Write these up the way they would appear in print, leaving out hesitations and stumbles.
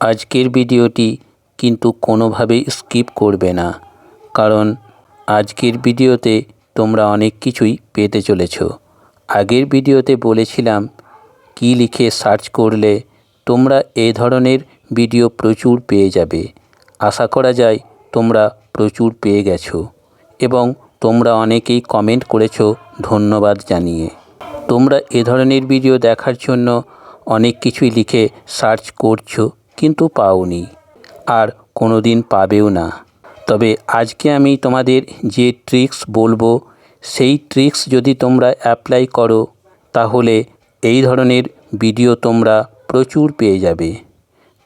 আজকের ভিডিওটি কিন্তু কোনোভাবেই স্কিপ করবে না, কারণ আজকের ভিডিওতে তোমরা অনেক কিছুই পেতে চলেছ। আগের ভিডিওতে বলেছিলাম কি লিখে সার্চ করলে তোমরা এই ধরনের ভিডিও প্রচুর পেয়ে যাবে। আশা করা যায় তোমরা প্রচুর পেয়ে গেছো এবং তোমরা অনেকেই কমেন্ট করেছো ধন্যবাদ জানিয়ে। তোমরা এ ধরনের ভিডিও দেখার জন্য অনেক কিছুই লিখে সার্চ করছো কিন্তু পাওনি, আর কোনো দিন পাবেও না। তবে আজকে আমি তোমাদের যে ট্রিক্স বলবো, সেই ট্রিক্স যদি তোমরা অ্যাপ্লাই করো তাহলে এই ধরনের ভিডিও তোমরা প্রচুর পেয়ে যাবে।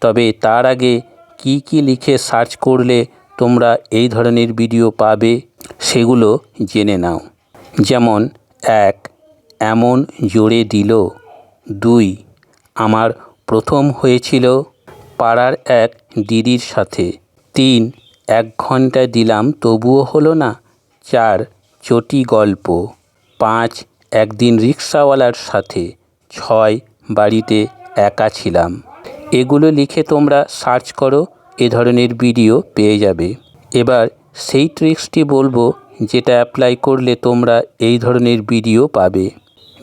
তবে তার আগে কি কি লিখে সার্চ করলে তোমরা এই ধরনের ভিডিও পাবে সেগুলো জেনে নাও। যেমন 1. এমন জোরে দিল। 2. আমার প্রথম হয়েছিল পাড়ার এক দিদির সাথে। 3. 1 ঘন্টা দিলাম তবুও হলো না। 4. চটি গল্প। 5. একদিন রিক্সাওয়ালার সাথে। 6. বাড়িতে একা ছিলাম। এগুলো লিখে তোমরা সার্চ করো, এ ধরনের ভিডিও পেয়ে যাবে। এবার সেই ট্রিক্সটি বলবো যেটা অ্যাপ্লাই করলে তোমরা এই ধরনের ভিডিও পাবে।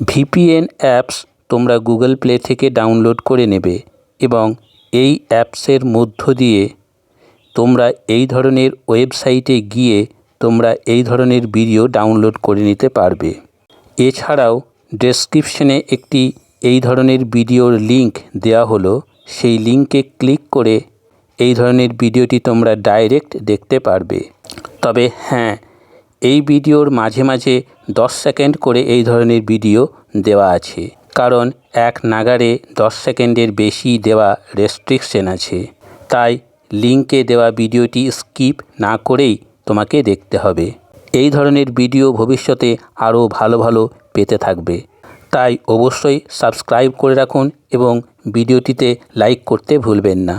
VPN অ্যাপস তোমরা গুগল প্লে থেকে ডাউনলোড করে নেবে এবং এই অ্যাপসের মধ্য দিয়ে তোমরা এই ধরনের ওয়েবসাইটে গিয়ে তোমরা এই ধরনের ভিডিও ডাউনলোড করে নিতে পারবে। এছাড়াও ডেসক্রিপশনে একটি এই ধরনের ভিডিওর লিংক দেওয়া হলো, সেই লিংকে ক্লিক করে এই ধরনের ভিডিওটি তোমরা ডাইরেক্ট দেখতে পারবে। তবে হ্যাঁ, এই ভিডিওর মাঝে মাঝে 10 সেকেন্ড করে এই ধরনের ভিডিও দেওয়া আছে, কারণ এক নাগাড়ে 10 সেকেন্ডের বেশি দেওয়া রেস্ট্রিকশন আছে। তাই লিংকে দেওয়া ভিডিওটি স্কিপ না করেই তোমাকে দেখতে হবে। এই ধরনের ভিডিও ভবিষ্যতে আরও ভালো ভালো পেতে থাকবে, তাই অবশ্যই সাবস্ক্রাইব করে রাখুন এবং ভিডিওটিতে লাইক করতে ভুলবেন না।